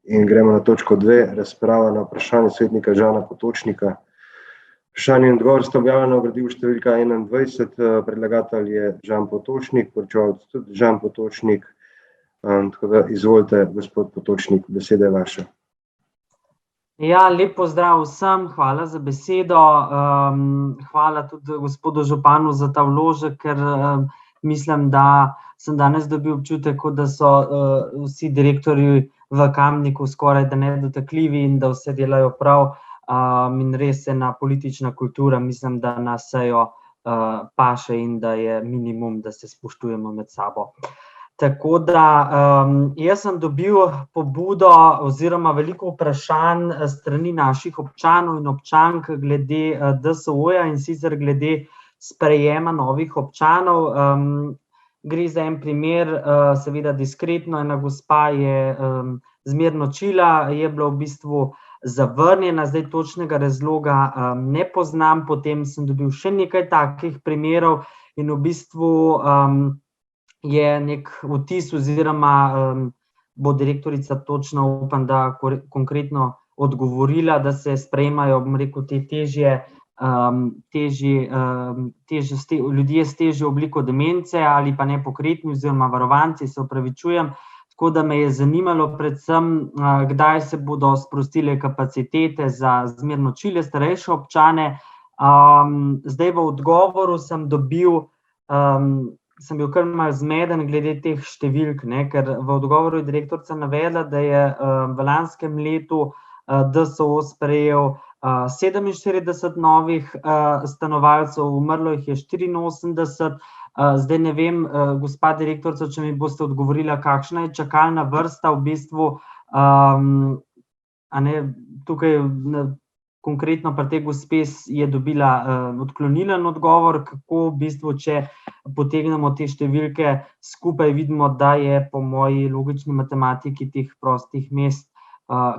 In gremo na točko 2, razprava na vprašanje svetnika Žana Potočnika. Vprašanje in odgovor sta objavljena v gradivu številka 21, predlagatelj je Žan Potočnik, poročevalec tudi Žan Potočnik. Tako da izvolite, gospod Potočnik, beseda je vaša. Ja, lep pozdrav vsem, hvala za besedo. Hvala tudi gospodu županu za ta vložek, ker mislim, da sem danes dobil občutek, da so vsi direktorji v Kamniku skoraj da nedotakljivi in da vse delajo prav. In res ena politična kultura, mislim, da na sejo paše in da je minimum, da se spoštujemo med sabo. Tako da jaz sem dobil pobudo oziroma veliko vprašanj strani naših občanov in občank glede DSO-ja in sicer glede sprejema novih občanov. Gre za en primer, seveda diskretno, ena gospa je zmernočila, je bila v bistvu zavrnjena, zdaj točnega razloga ne poznam, potem sem dobil še nekaj takih primerov in v bistvu je nek vtis oziroma bo direktorica točno, upam, da konkretno odgovorila, da se sprejemajo, bom rekel, te ljudje s težjo obliko demence ali pa nepokretni oziroma varovanci, se opravičujem. Tako da me je zanimalo predvsem, kdaj se bodo sprostile kapacitete za zmernočile starejše občane. Zdaj v odgovoru sem bil kar malo zmeden glede teh številk, ker v odgovoru je direktorica navedla, da je v lanskem letu DSO sprejel 47 novih stanovalcev, umrlo jih je 84. Zdaj ne vem, gospa direktorica, če mi boste odgovorila, kakšna je čakalna vrsta v bistvu, tukaj konkretno pri tej gospe je dobila odklonilen odgovor, kako v bistvu, če potegnemo te številke skupaj, vidimo, da je po moji logični matematiki teh prostih mest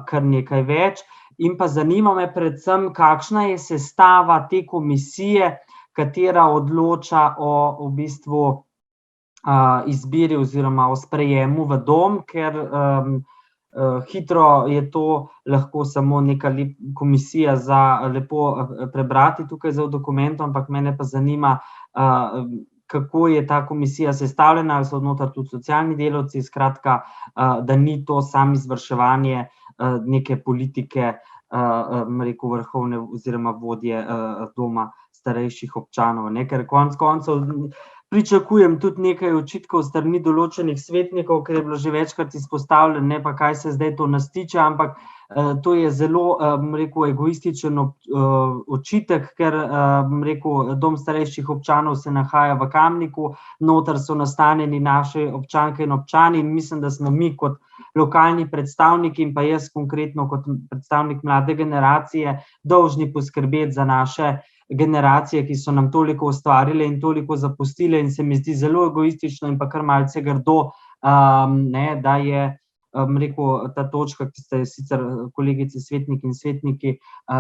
kar nekaj več. In pa zanima me predvsem, kakšna je sestava te komisije, katera odloča o v bistvu izbiri oziroma o sprejemu v dom, ker hitro je to lahko samo neka komisija za lepo prebrati tukaj za v dokumentu, ampak mene pa zanima, kako je ta komisija sestavljena, ali so noter tudi socialni delavci, skratka, da ni to samo izvrševanje neke politike, rekel vrhovne oziroma vodje doma starejših občanov, ker konec koncev pričakujem tudi nekaj očitkov s strani določenih svetnikov, ker je bilo že večkrat izpostavljeno, ne pa kaj se zdaj to nas tiče, ampak to je zelo, rekel, egoističen očitek, ker, rekel, dom starejših občanov se nahaja v Kamniku, noter so nastanjeni naše občanke in občani in mislim, da smo mi kot lokalni predstavniki in pa jaz konkretno kot predstavnik mlade generacije dolžni poskrbeti za naše generacije, ki so nam toliko ustvarile in toliko zapustile in se mi zdi zelo egoistično in pa kar malce grdo, da je, rekel, ta točka, ki ste sicer kolegice svetniki in svetniki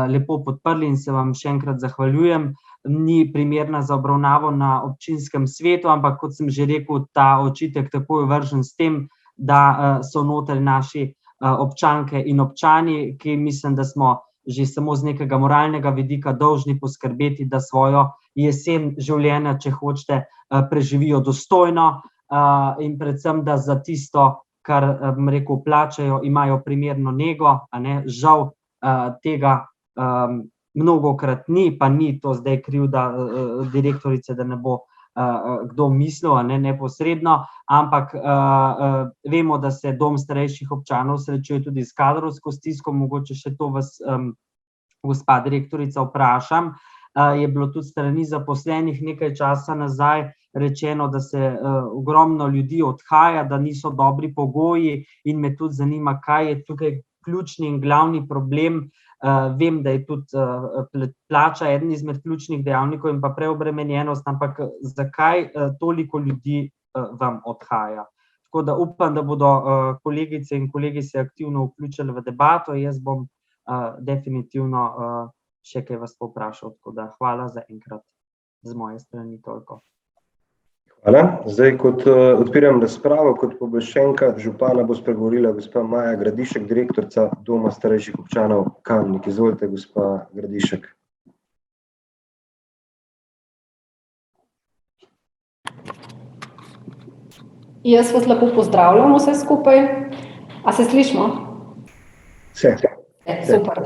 lepo podprli in se vam še enkrat zahvaljujem, ni primerna za obravnavo na občinskem svetu, ampak kot sem že rekel, ta očitek takoj vržen s tem, da so noter naši občanke in občani, ki mislim, da smo že samo z nekega moralnega vidika dolžni poskrbeti, da svojo jesen življenja, če hočete, preživijo dostojno in predvsem, da za tisto, kar, rekel, plačajo, imajo primerno nego, žal tega mnogokrat ni, pa ni to zdaj krivda direktorice, da ne bo kdo mislil, neposredno, ampak vemo, da se dom starejših občanov srečuje tudi s kadrovsko stisko, mogoče še to vas, gospa direktorica, vprašam. Je bilo tudi strani zaposlenih nekaj časa nazaj rečeno, da se ogromno ljudi odhaja, da niso dobri pogoji in me tudi zanima, kaj je tukaj ključni in glavni problem. Vem, da je tudi plača eden izmed ključnih dejavnikov in pa preobremenjenost, ampak zakaj toliko ljudi vam odhaja? Tako da upam, da bodo kolegice in kolegi se aktivno vključili v debato, jaz bom definitivno še kaj vas povprašal, tako da hvala za enkrat z moje strani toliko. Hvala. Zdaj, kot odpiram razpravo, kot pooblaščenka župana bo spregovorila gospa Maja Gradišek, direktorica Doma starejših občanov Kamnik. Izvolite, gospa Gradišek. Jaz vas lepo pozdravljam vse skupaj. A se slišimo? Vse. Super.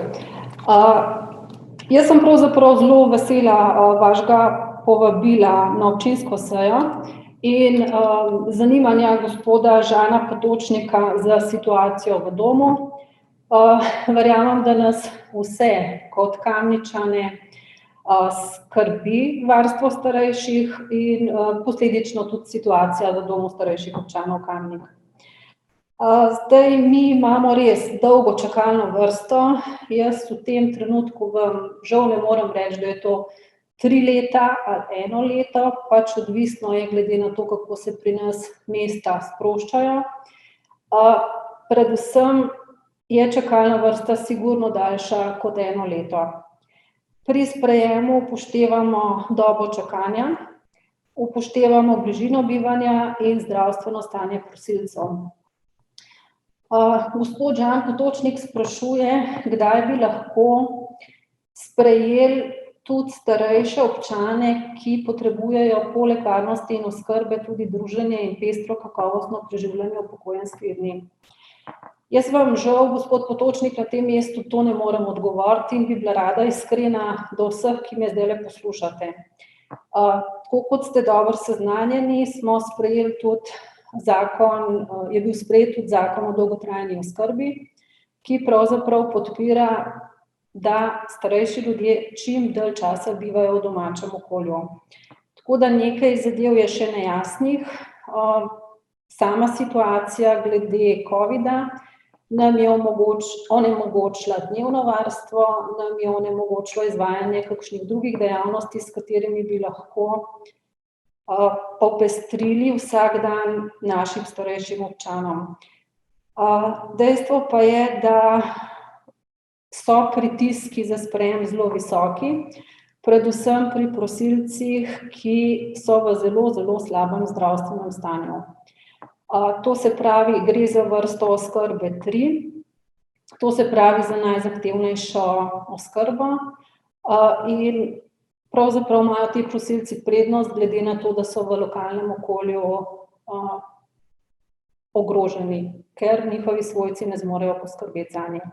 Jaz sem pravzaprav zelo vesela vašega povabila na občinsko sejo in zanimanja gospoda Žana Potočnika za situacijo v domu. Verjamem, da nas vse kot Kamničane skrbi varstvo starejših in posledično tudi situacija v domu starejših občanov Kamnik. Zdaj mi imamo res dolgo čakalno vrsto. Jaz v tem trenutku vam žal ne morem reči, da je to 3 leta ali 1 leto, pač odvisno je glede na to, kako se pri nas mesta sproščajo. Predvsem je čakalna vrsta sigurno daljša kot 1 leto. Pri sprejemu upoštevamo dobo čakanja, upoštevamo bližino bivanja in zdravstveno stanje prosilcev. Gospod Žan Potočnik sprašuje, kdaj bi lahko sprejeli tudi starejše občane, ki potrebujejo poleg varnosti in oskrbe tudi druženje in pestro kakovostno preživljanje upokojenskih dni. Jaz vam žal, gospod Potočnik, na tem mestu to ne morem odgovoriti in bi bila rada iskrena do vseh, ki me zdajle poslušate. Tako kot ste dobro seznanjeni, smo sprejeli tudi zakon, je bil sprejet tudi zakon o dolgotrajni oskrbi, ki pravzaprav podpira, da starejši ljudje čim dalj časa bivajo v domačem okolju. Tako da nekaj zadev je še nejasnih. Sama situacija glede covida nam je onemogočila dnevno varstvo, nam je onemogočilo izvajanje kakšnih drugih dejavnosti, s katerimi bi lahko popestrili vsak dan našim starejšim občanom. Dejstvo pa je, da so pritiski za sprejem zelo visoki, predvsem pri prosilcih, ki so v zelo, zelo slabem zdravstvenem stanju. To se pravi, gre za vrsto oskrbe 3, to se pravi za najzahtevnejšo oskrbo in pravzaprav imajo ti prosilci prednost, glede na to, da so v lokalnem okolju ogroženi, ker njihovi svojci ne zmorejo poskrbeti zanje.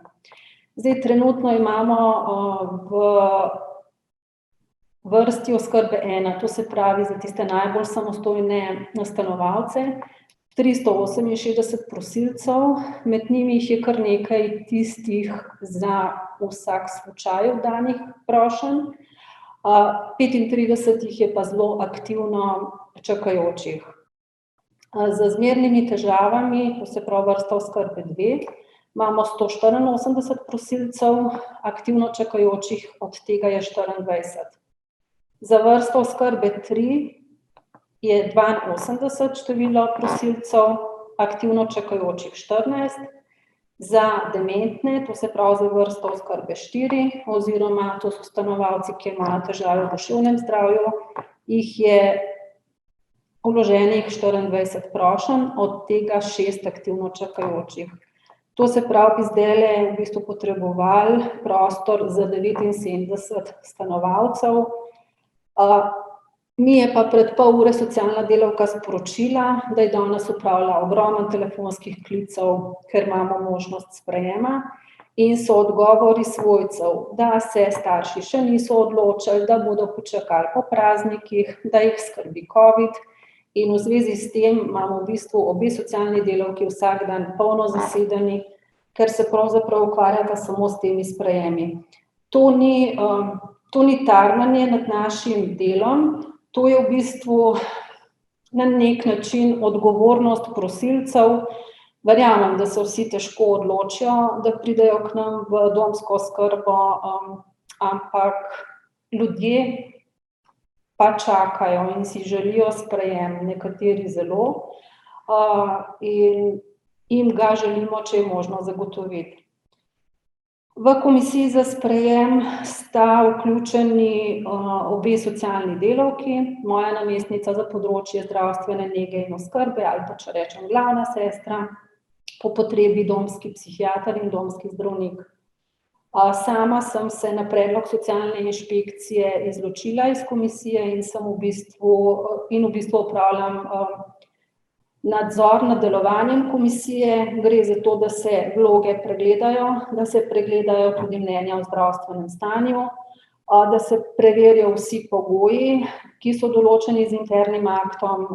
Zdaj, trenutno imamo v vrsti oskrbe 1, to se pravi za tiste najbolj samostojne stanovalce, 368 prosilcev, med njimi jih je kar nekaj tistih za vsak slučaj danih prošenj, 35 jih je pa zelo aktivno čakajočih. Z zmernimi težavami, to se pravi vrsta oskrbe 2, imamo 184 prosilcev, aktivno čakajočih, od tega je 24. Za vrsto oskrbe 3 je 82 število prosilcev, aktivno čakajočih 14, za dementne, to se pravi za vrsto oskrbe 4, oziroma to so stanovalci, ki imajo težave v duševnem zdravju, jih je vloženih 24 prošenj, od tega 6 aktivno čakajočih. To se pravi, bi zdajle v bistvu potrebovali prostor za 79 stanovalcev. Mi je pa pred pol ure socialna delavka sporočila, da je danes opravila ogromno telefonskih klicev, ker imamo možnost sprejema, in so odgovori svojcev, da se starši še niso odločili, da bodo počakali po praznikih, da jih skrbi covid, in v zvezi s tem imamo v bistvu obe socialni delavki vsak dan polno zasedeni, ker se pravzaprav ukvarjata samo s temi sprejemi. To ni tarnanje nad našim delom, to je v bistvu na nek način odgovornost prosilcev. Verjamem, da se vsi težko odločijo, da pridejo k nam v domsko oskrbo, ampak ljudje pa čakajo in si želijo sprejem, nekateri zelo, in jim ga želimo, če je možno, zagotoviti. V komisiji za sprejem sta vključeni obe socialni delavki, moja namestnica za področje zdravstvene nege in oskrbe, ali pa če rečem glavna sestra, po potrebi domski psihiater in domski zdravnik. Sama sem se na predlog socialne inšpekcije izločila iz komisije in v bistvu opravljam nadzor nad delovanjem komisije. Gre za to, da se vloge pregledajo, da se pregledajo tudi mnenja o zdravstvenem stanju, da se preverijo vsi pogoji, ki so določeni z internim aktom,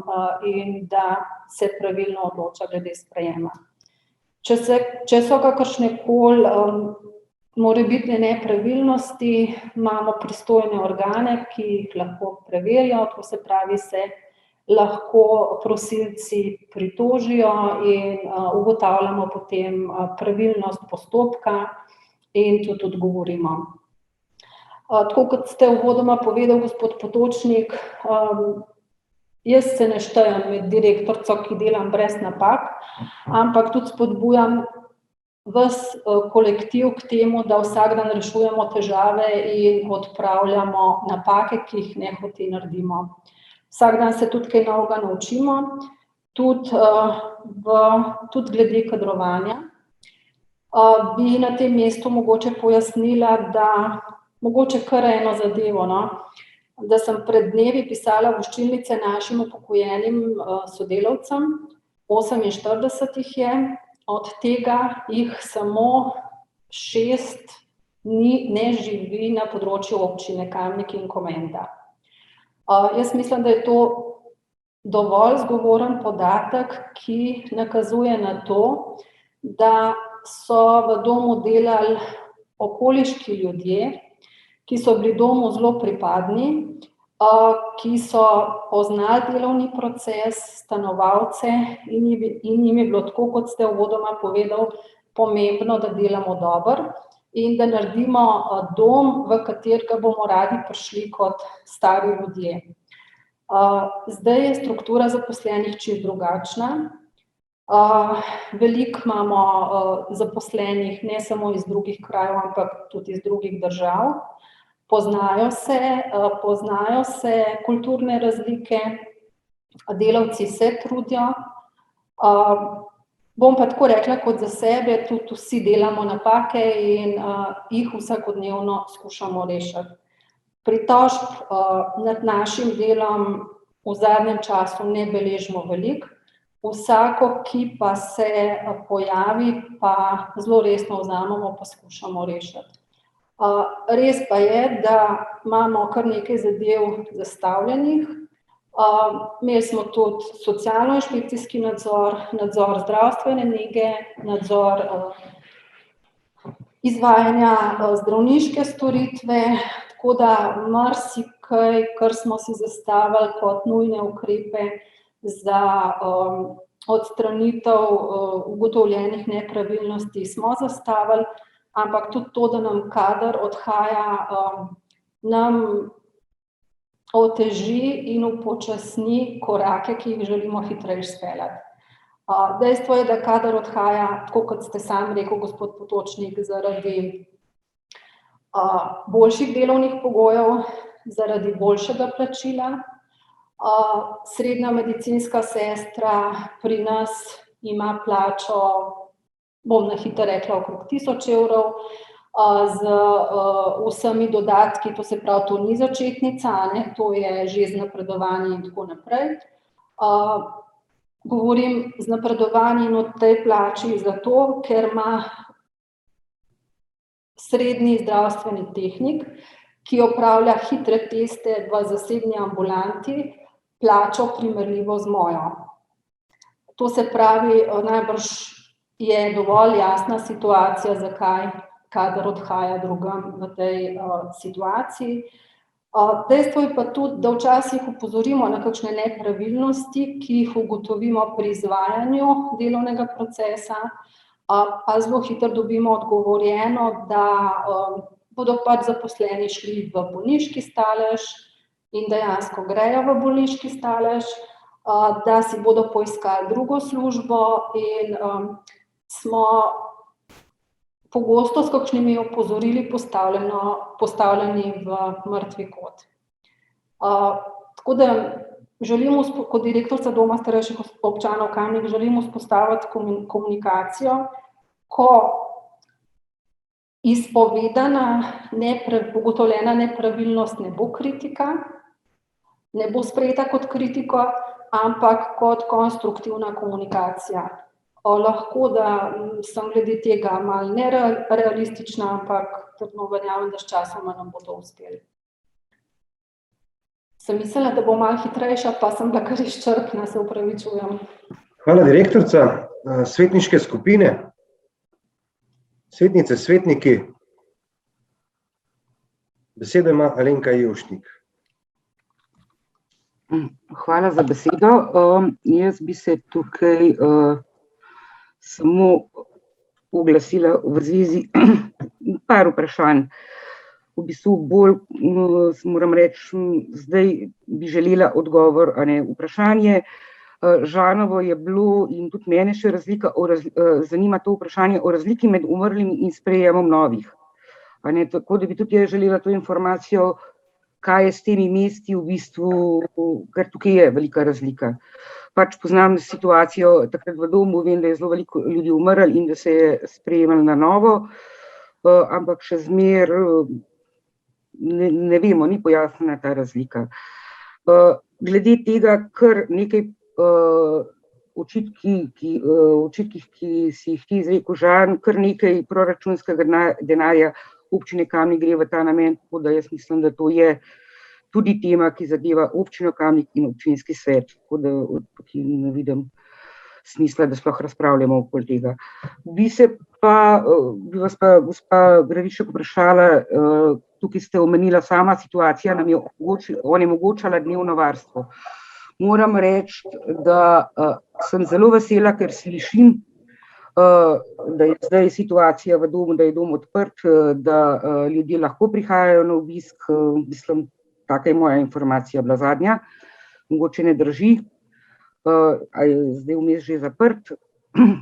in da se pravilno odloča glede sprejema. Če so kakršnekoli morebitne nepravilnosti, imamo pristojne organe, ki jih lahko preverijo, to se pravi, se lahko prosilci pritožijo in ugotavljamo potem pravilnost postopka in tudi odgovorimo. Tako kot ste uvodoma povedal, gospod Potočnik, jaz se ne štejem med direktorico, ki delam brez napak, ampak tudi spodbujam ves kolektiv k temu, da vsak dan rešujemo težave in odpravljamo napake, ki jih nehote naredimo. Vsak dan se tudi kaj novega naučimo, tudi glede kadrovanja. Bi na tem mestu mogoče pojasnila, da mogoče kar eno zadevo, da sem pred dnevi pisala voščilnice našim upokojenim sodelavcem, 48 jih je, od tega jih samo 6 ne živi na področju občine Kamnik in Komenda. Jaz mislim, da je to dovolj zgovoren podatek, ki nakazuje na to, da so v domu delali okoliški ljudje, ki so bili domu zelo pripadni, ki so poznali delovni proces, stanovalce in jim je bilo tako, kot ste uvodoma povedal, pomembno, da delamo dobro in da naredimo dom, v katerega bomo radi prišli kot stari ljudje. Zdaj je struktura zaposlenih čisto drugačna. Veliko imamo zaposlenih ne samo iz drugih krajev, ampak tudi iz drugih držav. Poznajo se kulturne razlike, delavci se trudijo. Bom pa tako rekla kot za sebe, tudi vsi delamo napake in jih vsakodnevno skušamo rešiti. Pritožb nad našim delom v zadnjem času ne beležimo veliko, vsako, ki pa se pojavi, pa zelo resno vzamemo, pa skušamo rešiti. Res pa je, da imamo kar nekaj zadev zastavljenih. Imeli smo tudi socialno-inšpekcijski nadzor, nadzor zdravstvene nege, nadzor izvajanja zdravniške storitve, tako da marsikaj, kar smo si zastavili kot nujne ukrepe za odstranitev ugotovljenih nepravilnosti, smo zastavili, ampak tudi to, da nam kader odhaja, nam oteži in upočasni korake, ki jih želimo hitreje speljati. Dejstvo je, da kader odhaja, tako kot ste sam rekel, gospod Potočnik, zaradi boljših delovnih pogojev, zaradi boljšega plačila. Srednja medicinska sestra pri nas ima plačo, bom na hitro rekla, okrog 1000 evrov, z vsemi dodatki, to se pravi, to ni začetnica, to je že z napredovanjem in tako naprej. Govorim z napredovanjem o tej plači zato, ker ima srednji zdravstveni tehnik, ki opravlja hitre teste v zasebni ambulanti, plačo primerljivo z mojo. To se pravi, najbrž je dovolj jasna situacija, zakaj kader odhaja drugam v tej situaciji. Dejstvo je pa tudi, da včasih opozorimo na kakšne nepravilnosti, ki jih ugotovimo pri izvajanju delovnega procesa, pa zelo hitro dobimo odgovorjeno, da bodo pač zaposleni šli v bolniški stalež in dejansko grejo v bolniški stalež, da si bodo poiskali drugo službo in smo pogosto s kakšnimi opozorili postavljeni v mrtvi kot. Tako da želimo, kot direktorica Doma starejših občanov Kamnik, želimo vzpostaviti komunikacijo, ko izpovedana, ugotovljena nepravilnost ne bo kritika, ne bo sprejeta kot kritika, ampak kot konstruktivna komunikacija. Lahko, da sem glede tega malo nerealistična, ampak trdno verjamem, da s časoma nam bo to uspelo. Sem mislila, da bo malo hitrejša, pa sem bila kar izčrpna, se opravičujem. Hvala, direktorica. Svetniške skupine, svetnice, svetniki. Besedo ima Alenka Jevšnik. Hvala za besedo. Jaz bi se tukaj samo oglasila v zvezi par vprašanj. V bistvu bolj, moram reči, zdaj bi želela odgovor, a ne. Vprašanje Žanovo je bilo in tudi mene še zanima to vprašanje o razliki med umrlimi in sprejemom novih. A ne, tako da bi tudi jaz želela to informacijo, kaj je s temi mesti v bistvu, ker tukaj je velika razlika. Pač poznam situacijo takrat v domu, vem, da je zelo veliko ljudi umrlo in da se je sprejemalo na novo, ampak še zmeraj ne vemo, ni pojasnjena ta razlika. Glede tega, kar nekaj očitkih, ki si jih ti izrekel, Žan, kar nekaj proračunskega denarja občine Kamnik gre v ta namen, tako da jaz mislim, da to je tudi tema, ki zadeva občino Kamnik in občinski svet, tako da tukaj ne vidim smisla, da sploh razpravljamo okoli tega. Bi vas pa, gospa Gradišek, vprašala, tukaj ste omenila, sama situacija nam je onemogočala dnevno varstvo. Moram reči, da sem zelo vesela, ker slišim, da je zdaj situacija v domu, da je dom odprt, da ljudje lahko prihajajo na obisk, mislim, taka je moja informacija bila zadnja, mogoče ne drži, a je zdaj vmes že zaprt.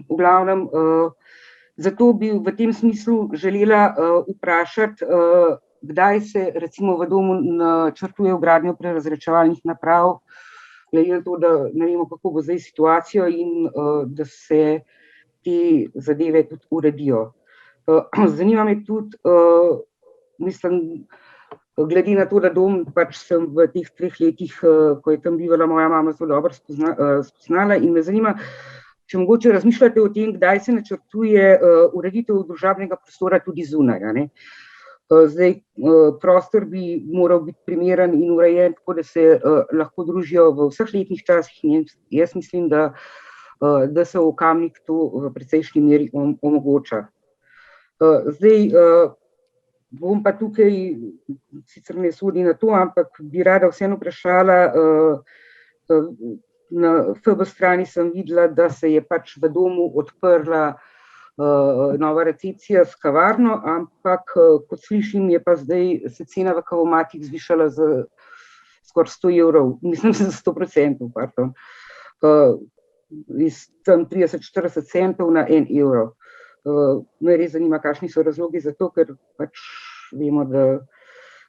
V glavnem, zato bi v tem smislu želela vprašati, kdaj se recimo v domu načrtuje vgradnjo prerazrečevalnih naprav, glede na to, da ne vemo, kako bo zdaj situacijo in da se te zadeve tudi uredijo. Zanima me tudi, mislim, glede na to, da dom pač sem v teh 3 letih, ko je tam bivala moja mama, zelo dobro spoznala in me zanima, če mogoče razmišljate o tem, kdaj se načrtuje ureditev družabnega prostora tudi zunaj, a ne. Zdaj, prostor bi moral biti primeren in urejen, tako da se lahko družijo v vseh letnih časih in jaz mislim, da se v Kamnik to v precejšnji meri omogoča. Zdaj, bom pa tukaj, sicer ne sodi na to, ampak bi rada vseeno vprašala, na FB strani sem videla, da se je pač v domu odprla nova recepcija s kavarno, ampak kot slišim, je pa zdaj se cena v kavomatih zvišala za skoraj 100 evrov, mislim za 100%, pardon, iz tam 30-40 centov na 1 evro. Me res zanima, kakšni so razlogi za to, ker pač vemo, da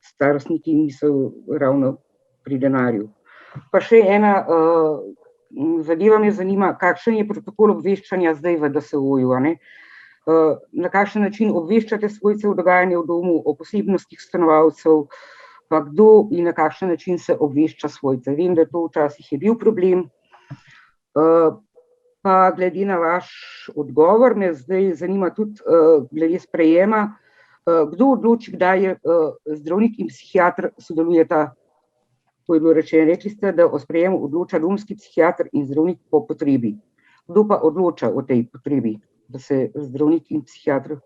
starostniki niso ravno pri denarju. Pa še ena zadeva me zanima, kakšen je protokol obveščanja zdaj v DSO-ju, a ne? Na kakšen način obveščate svojce o dogajanju v domu, o posebnostih stanovalcev, pa kdo in na kakšen način se obvešča svojce. Vem, da to včasih je bil problem. Pa glede na vaš odgovor me zdaj zanima tudi glede sprejema, kdo odloči, kdaj je zdravnik in psihiater sodelujeta. To je bilo rečeno, rekli ste, da o sprejemu odloča domski psihiater in zdravnik po potrebi. Kdo pa odloča o tej potrebi, da se zdravnik in psihiater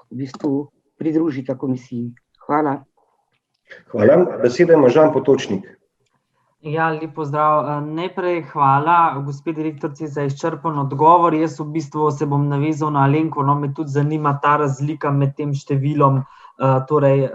v bistvu pridružita komisiji? Hvala. Hvala. Besedo ima Žan Potočnik. Ja, lep pozdrav. Najprej hvala gospe direktorici za izčrpen odgovor. Jaz v bistvu se bom navezal na Alenko, no, me tudi zanima ta razlika med tem številom torej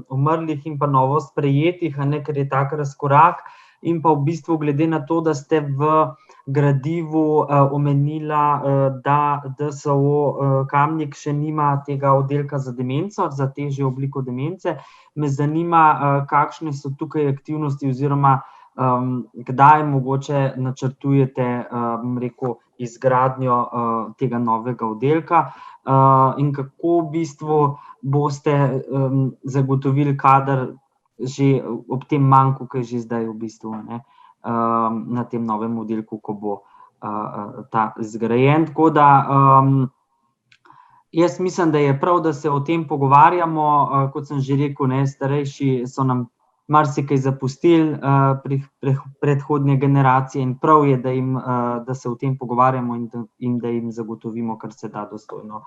umrlih in pa novo sprejetih, ker je tak razkorak, in pa v bistvu glede na to, da ste v gradivu omenila, da DSO Kamnik še nima tega oddelka za demenco, za težjo obliko demence. Me zanima, kakšne so tukaj aktivnosti oziroma kdaj mogoče načrtujete, izgradnjo tega novega oddelka in kako v bistvu boste zagotovili kader že ob tem manku, ki je že zdaj v bistvu, ne, na tem novem oddelku, ko bo ta zgrajen. Tako da jaz mislim, da je prav, da se o tem pogovarjamo. Kot sem že rekel, ne, starejši so nam marsikaj zapustili predhodne generacije in prav je, da se o tem pogovarjamo in da jim zagotovimo kar se da dostojno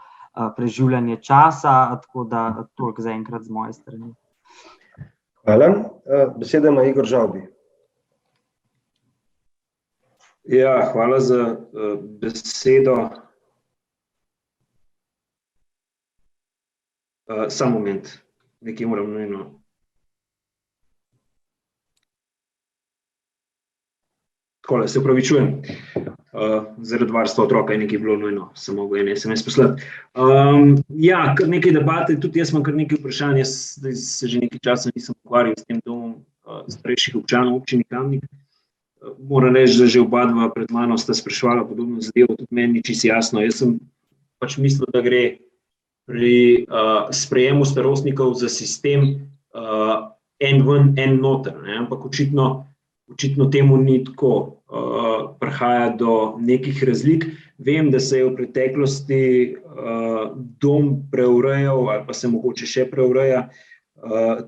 preživljanje časa. Tako da toliko zaenkrat z moje strani. Hvala. Besedo ima Igor Žavbi. Ja, hvala za besedo. Samo moment, nekaj moram nujno. Takole, se opravičujem. Zaradi varstva otroka je nekaj bilo nujno, sem mogel en SMS poslati. Ja, kar nekaj debate, tudi jaz imam kar nekaj vprašanj, jaz se že nekaj časa nisem ukvarjal s tem domom starejših občanov občini Kamnik. Moram reči, da že oba dva pred mano sta spraševala podobno zadevo, tudi meni ni čisto jasno. Jaz sem pač mislil, da gre pri sprejemu starostnikov za sistem en ven, en noter, ne? Ampak očitno temu ni tako. Prihaja do nekih razlik. Vem, da se je v preteklosti dom preurejal ali pa se mogoče še preureja,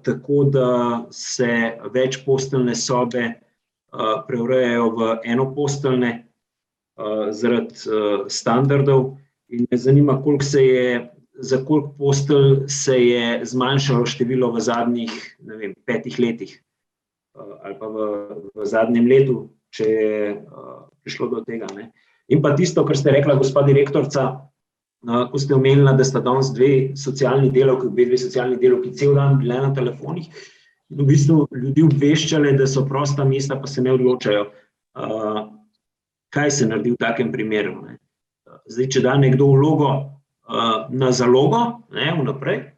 tako da se večposteljne sobe preurejajo v enoposteljne zaradi standardov in me zanima, za koliko postelj se je zmanjšalo število v zadnjih, ne vem, 5 letih ali pa v zadnjem letu, če je prišlo do tega, ne. In pa tisto, kar ste rekla, gospa direktorica, ko ste omenila, da sta danes dve socialni delavki cel dan bile na telefonih in v bistvu ljudi obveščale, da so prosta mesta, pa se ne odločajo. Kaj se naredi v takem primeru, ne? Zdaj, če da nekdo vlogo na zalogo, ne, vnaprej,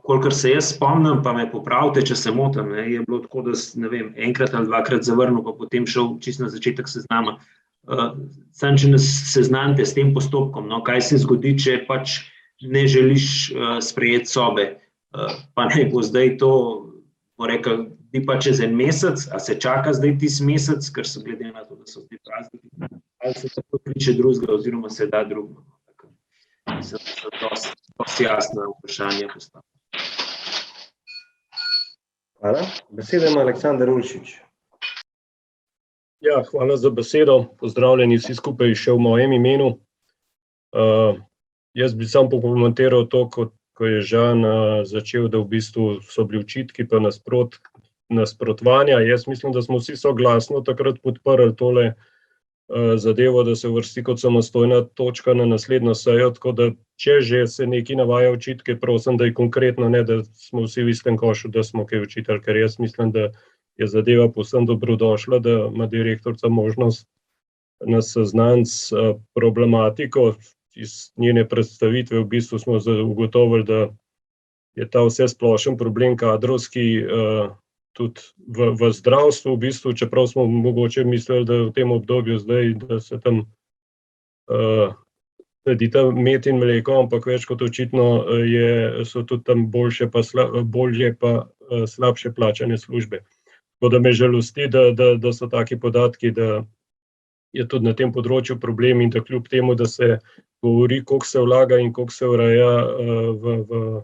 kolikor se jaz spomnim, pa me popravite, če se motim, ne, je bilo tako, da ne vem, enkrat ali dvakrat zavrnil, pa potem šel čisto na začetek seznama. Samo če nas seznanite s tem postopkom, no, kaj se zgodi, če pač ne želiš sprejeti sobe, pa ne bo zdaj to, bo rekel, bi pa čez en mesec, a se čaka zdaj tisti mesec, ker so glede na to, da so zdaj prazniki, ali se tako kliče drugega oziroma se da drugega. Mislim, da so dosti jasna vprašanja postavljena. Hvala. Besedo ima Aleksander Ulšič. Ja, hvala za besedo. Pozdravljeni vsi skupaj še v mojem imenu. Jaz bi samo pokomentiral to, ko je Žan začel, da v bistvu so bili očitki pa nasprotovanja. Jaz mislim, da smo vsi soglasno takrat podprli tole zadevo, da se uvrsti kot samostojna točka na naslednjo sejo, tako da če že se nekaj navaja očitke, prosim, da je konkretno, ne da smo vsi v istem košu, da smo kaj očitali, ker jaz mislim, da je zadeva povsem dobrodošla, da ima direktorica možnost nas seznaniti s problematiko. Iz njene predstavitve v bistvu smo ugotovili, da je ta vsesplošen problem kadrovski tudi v zdravstvu, v bistvu, čeprav smo mogoče mislili, da v tem obdobju zdaj, da se tam sledita med in mleko, ampak več kot očitno so tudi tam bolje pa slabše plačane službe. Tako da me žalosti, da so taki podatki, da je tudi na tem področju problem in da kljub temu, da se govori, koliko se vlaga in koliko se ureja v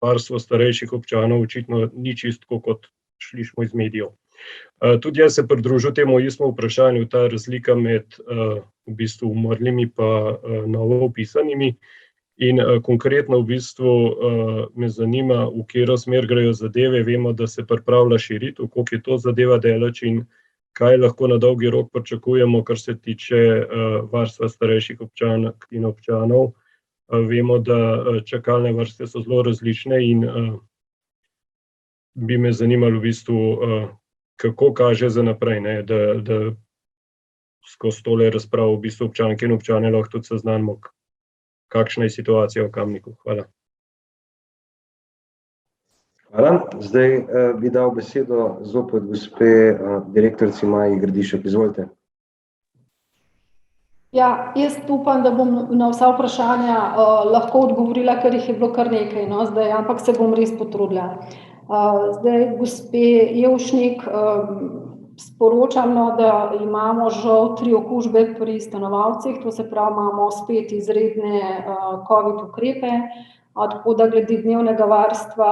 varstvo starejših občanov, očitno ni čisto, kot slišimo iz medijev. Tudi jaz se pridružil temu istemu vprašanju, ta razlika med v bistvu umrlimi pa novo vpisanimi. In konkretno v bistvu me zanima, v katero smer grejo zadeve. Vemo, da se pripravlja širitev, koliko je to zadeva daleč in kaj lahko na dolgi rok pričakujemo, kar se tiče varstva starejših občank in občanov. Vemo, da čakalne vrste so zelo različne in bi me zanimalo v bistvu, kako kaže za naprej, ne, da skozi tole razpravo v bistvu občanke in občane lahko tudi seznanimo, kakšna je situacija v Kamniku. Hvala. Hvala. Zdaj bi dal besedo zopet gospe direktorici Maji Grdišek. Izvolite. Ja, jaz upam, da bom na vsa vprašanja lahko odgovorila, ker jih je bilo kar nekaj, no, zdaj, ampak se bom res potrudila. Zdaj, gospe Jevšnik, sporočam, no, da imamo žal 3 okužbe pri stanovalcih, to se pravi, imamo spet izredne COVID ukrepe, tako da glede dnevnega varstva,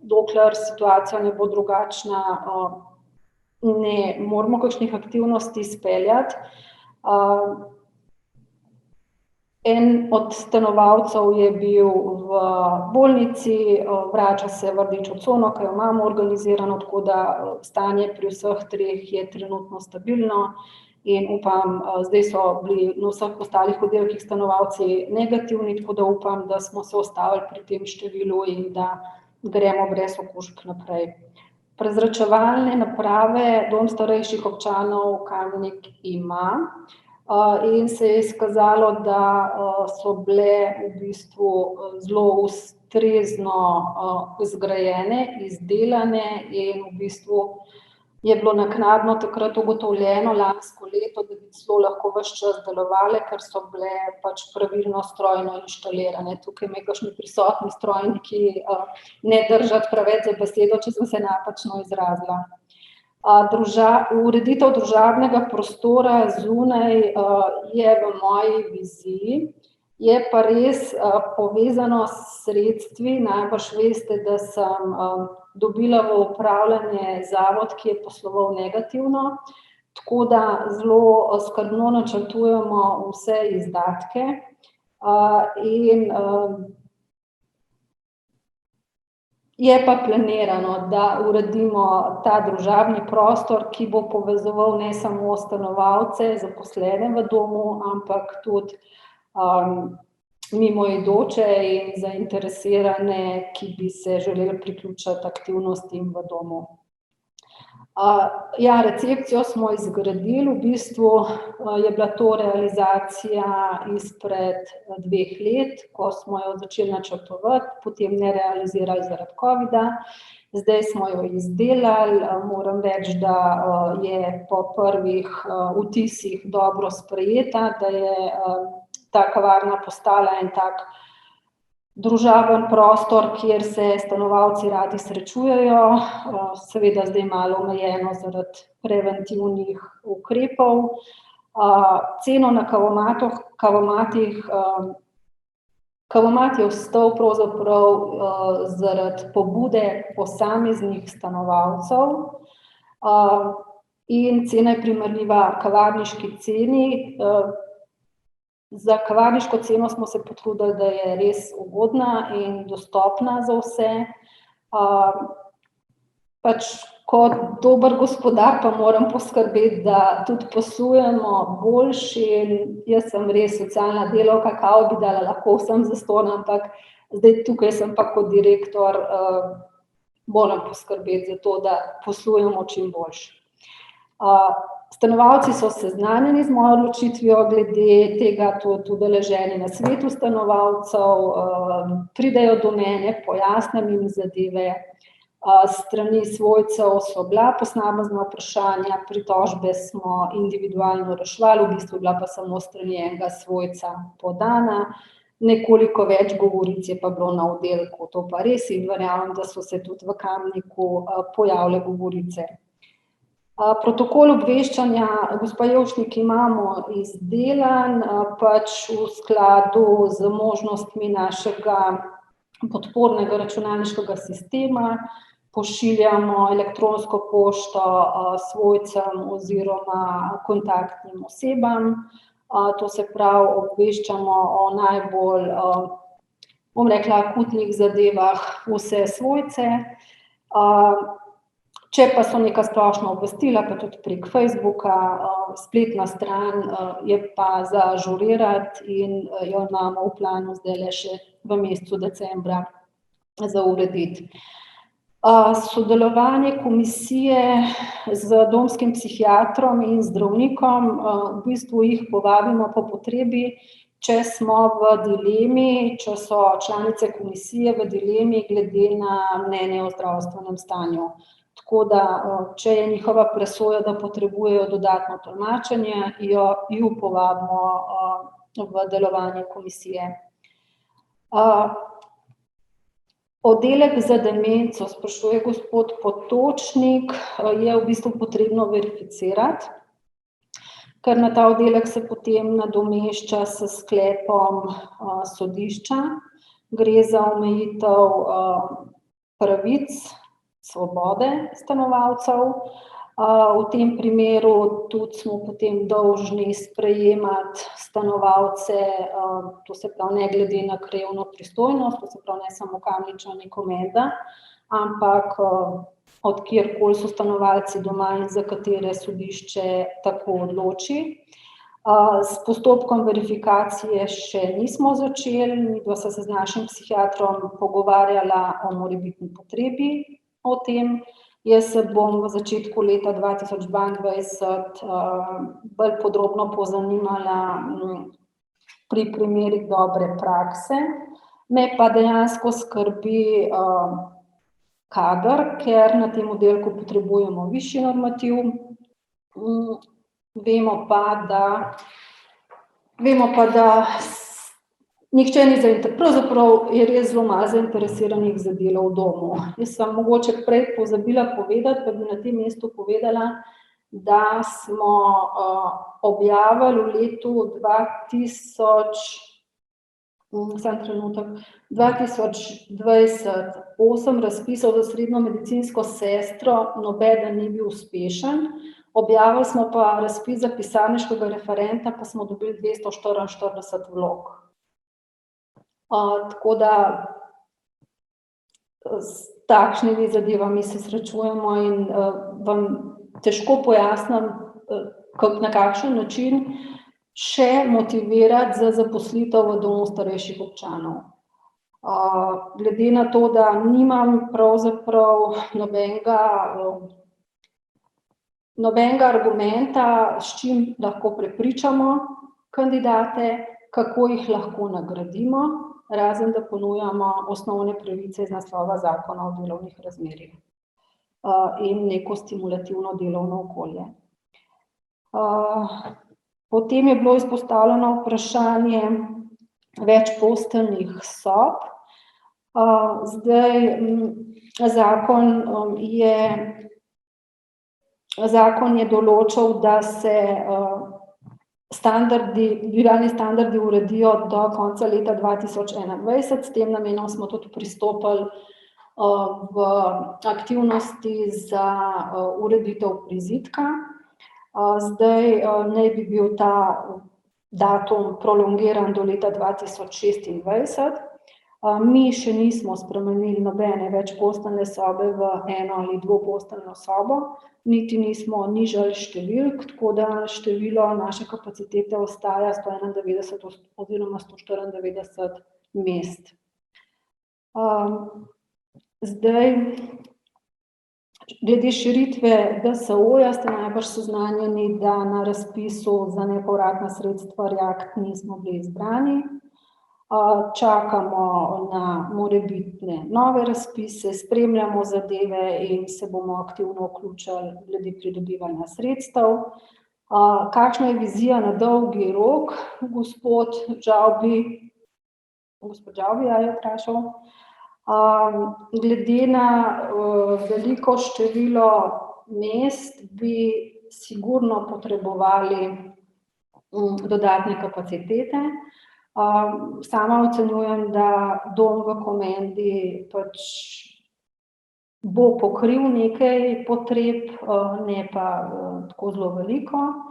dokler situacija ne bo drugačna, ne moramo kakšnih aktivnosti izpeljati. En od stanovalcev je bil v bolnici, vrača se v rdečo cono, ki jo imamo organizirano, tako da stanje pri vseh 3 je trenutno stabilno in upam, zdaj so bili na vseh ostalih oddelkih stanovalci negativni, tako da upam, da smo se ustavili pri tem številu in da gremo brez okužb naprej. Prezračevalne naprave Dom starejših občanov Kamnik ima in se je izkazalo, da so bile v bistvu zelo ustrezno zgrajene, izdelane in v bistvu je bilo naknadno takrat ugotovljeno lansko leto, da bi celo lahko ves čas delovale, ker so bile pač pravilno strojno inštalirane. Tukaj me kakšni prisotni strojniki ne držati preveč za besedo, če sem se napačno izrazila. Ureditev družabnega prostora zunaj je v moji viziji, je pa res povezano s sredstvi. Najbrž veste, da sem dobila v upravljanje zavod, ki je posloval negativno, tako da zelo skrbno načrtujemo vse izdatke in je pa planirano, da uredimo ta družabni prostor, ki bo povezoval ne samo stanovalce, zaposlene v domu, ampak tudi mimoidoče in zainteresirane, ki bi se želeli priključiti aktivnostim v domu. Ja, recepcijo smo izgradili, v bistvu je bila to realizacija izpred 2 let, ko smo jo začeli načrtovati, potem ne realizirali zaradi covida. Zdaj smo jo izdelali, moram reči, da je po prvih vtisih dobro sprejeta, da je ta kavarna postala en tak družaben prostor, kjer se stanovalci radi srečujejo, seveda zdaj malo omejeno zaradi preventivnih ukrepov. Ceno na kavomatih, kavomat je vstal pravzaprav zaradi pobude posameznih stanovalcev in cena je primerljiva kavarniški ceni. Za kavarniško ceno smo se potrudili, da je res ugodna in dostopna za vse. Pač kot dober gospodar pa moram poskrbeti, da tudi poslujemo boljši in jaz sem res socialna delavka, kao bi dala lahko vsem zastonj, ampak zdaj tukaj sem pa kot direktor, moram poskrbeti za to, da poslujemo čim boljši. Stanovalci so seznanjeni z mojo odločitvijo glede tega, tudi udeleženi na svetu stanovalcev, pridejo do mene, pojasnim jim zadeve, strani svojcev so bila posamezna vprašanja, pritožbe smo individualno reševali, v bistvu bila pa samo strani enega svojca podana, nekoliko več govoric je pa bilo na oddelku, to pa res in verjamem, da so se tudi v Kamniku pojavile govorice. Protokol obveščanja, gospa Jevšnik, imamo izdelan, pač v skladu z možnostmi našega podpornega računalniškega sistema, pošiljamo elektronsko pošto svojcem oziroma kontaktnim osebam, to se pravi, obveščamo o najbolj, bom rekla, akutnih zadevah vse svojce. Če pa so neka splošna obvestila, pa tudi prek Facebooka, spletna stran je pa za ažurirati in jo imamo v planu zdajle še v mesecu decembra za urediti. Sodelovanje komisije z domskim psihiatrom in zdravnikom, v bistvu jih povabimo po potrebi, če smo v dilemi, če so članice komisije v dilemi glede na mnenje o zdravstvenem stanju. Tako da, če je njihova presoja, da potrebujejo dodatno tolmačenje, ju povabimo v delovanje komisije. Oddelek za demenco, sprašuje gospod Potočnik, je v bistvu potrebno verificirati, ker na ta oddelek se potem nadomešča s sklepom sodišča. Gre za omejitev pravic, svobode stanovalcev. V tem primeru tudi smo potem dolžni sprejemati stanovalce, to se pravi ne glede na krajevno pristojnost, to se pravi ne samo Kamničani, Komenda, ampak od kjerkoli so stanovalci doma in za katere sodišče tako odloči. S postopkom verifikacije še nismo začeli, midva sva se z našim psihiatrom pogovarjala o morebitni potrebi o tem. Jaz se bom v začetku leta 2022 bolj podrobno pozanimala pri primerih dobre prakse. Me pa dejansko skrbi kader, ker na tem oddelku potrebujemo višji normativ. Vemo pa, da nihče ni zainteresiran, pravzaprav je res zelo malo zainteresiranih za delo v domu. Jaz sem mogoče prej pozabila povedati, pa bi na tem mestu povedala, da smo objavili v letu 2020 8 razpisov za srednjo medicinsko sestro, nobeden ni bil uspešen. Objavili smo pa razpis za pisarniškega referenta, pa smo dobili 244 vlog. Tako da s takšnimi zadevami se srečujemo in vam težko pojasnim, na kakšen način še motivirati za zaposlitev v domu starejših občanov. Glede na to, da nimam pravzaprav nobenega argumenta, s čim lahko prepričamo kandidate, kako jih lahko nagradimo, razen da ponujamo osnovne pravice iz naslova Zakona o delovnih razmerjih in neko stimulativno delovno okolje. Potem je bilo izpostavljeno vprašanje večposteljnih sob. Zdaj zakon je določal, da se bivalni standardi uredijo do konca leta 2021. S tem namenom smo tudi pristopili v aktivnosti za ureditev prizidka. Zdaj naj bi bil ta datum prolongiran do leta 2026. Mi še nismo spremenili nobene večposteljne sobe v eno ali dvoposteljno sobo, niti nismo nižali številk, tako da število naše kapacitete ostaja 191 oziroma 194 mest. Zdaj, glede širitve DSO-ja ste najbrž seznanjeni, da na razpisu za nepovratna sredstva REACT nismo bili izbrani. Čakamo na morebitne nove razpise, spremljamo zadeve in se bomo aktivno vključili glede pridobivanja sredstev. Kakšna je vizija na dolgi rok, gospod Žavbi je vprašal. Glede na veliko število mest bi sigurno potrebovali dodatne kapacitete. Sama ocenjujem, da dom v Komendi pač bo pokril nekaj potreb, ne pa tako zelo veliko.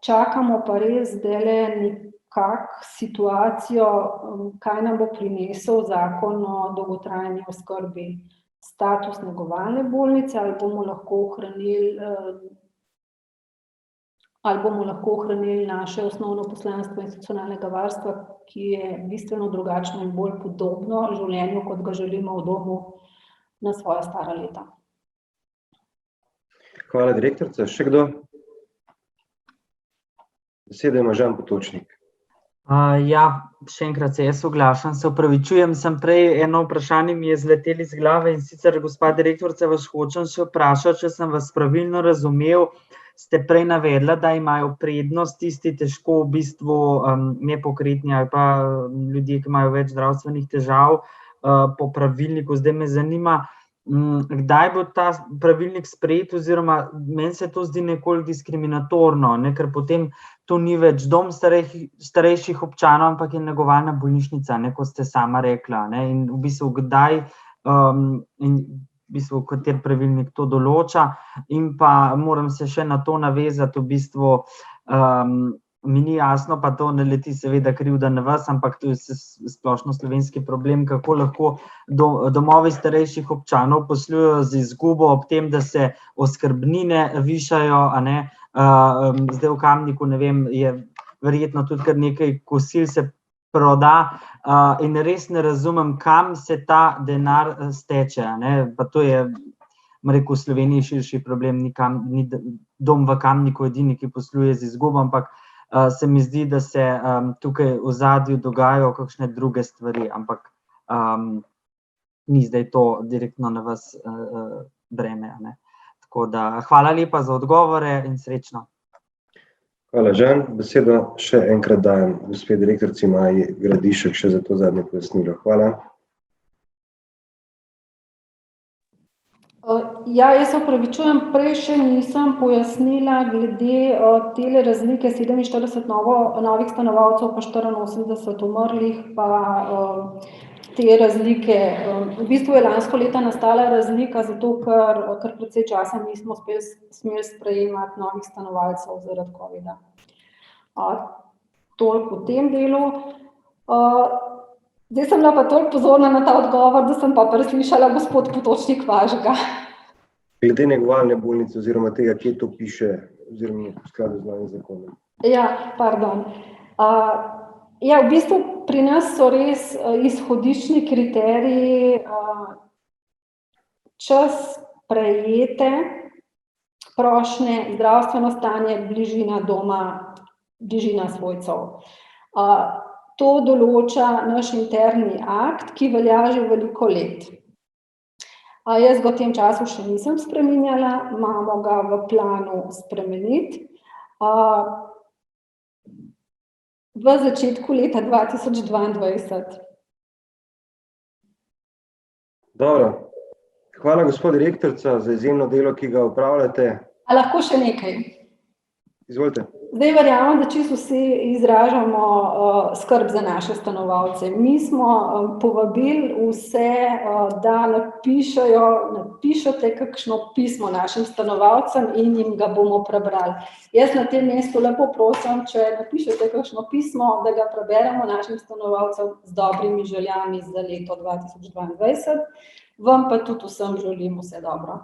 Čakamo pa res zdajle nekako situacijo, kaj nam bo prinesel zakon o dolgotrajni oskrbi, status negovalne bolnice, ali bomo lahko ohranili naše osnovno poslanstvo institucionalnega varstva, ki je bistveno drugačno in bolj podobno življenju, kot ga želimo v domu na svoja stara leta. Hvala, direktorica. Še kdo? Besedo ima Žan Potočnik. Ja, še enkrat se jaz oglašam, se opravičujem, sem prej eno vprašanje mi je zletelo iz glave, in sicer, gospa direktorica, vas hočem še vprašati, če sem vas pravilno razumel. Ste prej navedla, da imajo prednost tisti težko v bistvu nepokretni ali pa ljudje, ki imajo več zdravstvenih težav po pravilniku. Zdaj me zanima, kdaj bo ta pravilnik sprejet, oziroma meni se to zdi nekoliko diskriminatorno, ker potem to ni več dom starejših občanov, ampak je negovalna bolnišnica, kot ste sama rekla. In v bistvu kdaj in v bistvu kater pravilnik to določa, in pa moram se še na to navezati, v bistvu mi ni jasno, pa to ne leti seveda krivda na vas, ampak to je splošno slovenski problem, kako lahko domovi starejših občanov poslujejo z izgubo ob tem, da se oskrbnine višajo, zdaj v Kamniku, ne vem, je verjetno tudi kar nekaj kosil se proda, in res ne razumem, kam se ta denar steče, pa to je, rekel, v Sloveniji širši problem, ni dom v Kamniku edini, ki posluje z izgubo, ampak se mi zdi, da se tukaj v ozadju dogajajo kakšne druge stvari, ampak ni zdaj to direktno na vas breme. Tako da hvala lepa za odgovore in srečno. Hvala, Žan. Besedo še enkrat dajem gospe direktorici Maji Gradišek še za to zadnje pojasnilo. Hvala. Ja, jaz se opravičujem, prej še nisem pojasnila glede tele razlike 47 novih stanovalcev pa 84 umrlih, pa te razlike. V bistvu je lansko leta nastala razlika, zato ker kar precej časa nismo smeli sprejemati novih stanovalcev zaradi covida. Toliko v tem delu. Zdaj sem bila pa toliko pozorna na ta odgovor, da sem pa preslišala gospod Potočnik vašega. Glede negovalne bolnice oziroma tega, kje to piše, oziroma v skladu z novim zakonom. Ja, pardon. Ja, v bistvu pri nas so res izhodiščni kriteriji čas prejete prošnje, zdravstveno stanje, bližina doma, bližina svojcev. To določa naš interni akt, ki velja že veliko let. Jaz ga v tem času še nisem spreminjala, imamo ga v planu spremeniti. V začetku leta 2022. Dobro. Hvala, gospod direktorica, za izjemno delo, ki ga opravljate. A lahko še nekaj? Izvolite. Zdaj verjamem, da čisto vsi izražamo skrb za naše stanovalce. Mi smo povabili vse, da napišete kakšno pismo našim stanovalcem in jim ga bomo prebrali. Jaz na tem mestu lepo prosim, če napišete kakšno pismo, da ga preberemo našim stanovalcem z dobrimi željami za leto 2022. Vam pa tudi vsem želim vse dobro.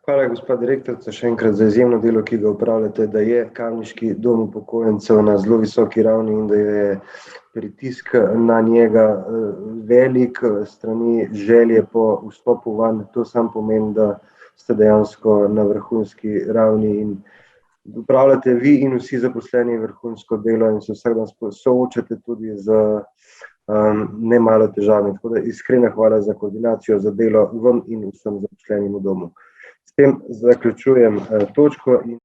Hvala, gospa direktorica, še enkrat za izjemno delo, ki ga opravljate, da je kamniški dom upokojencev na zelo visoki ravni in da je pritisk na njega velik strani želje po vstopu vanj. To sam pomeni, da ste dejansko na vrhunski ravni in upravljate vi in vsi zaposleni vrhunsko delo in se vsak dan soočate tudi z nemalo težavami. Tako da iskrena hvala za koordinacijo, za delo vam in vsem zaposlenim v domu. S tem zaključujem točko in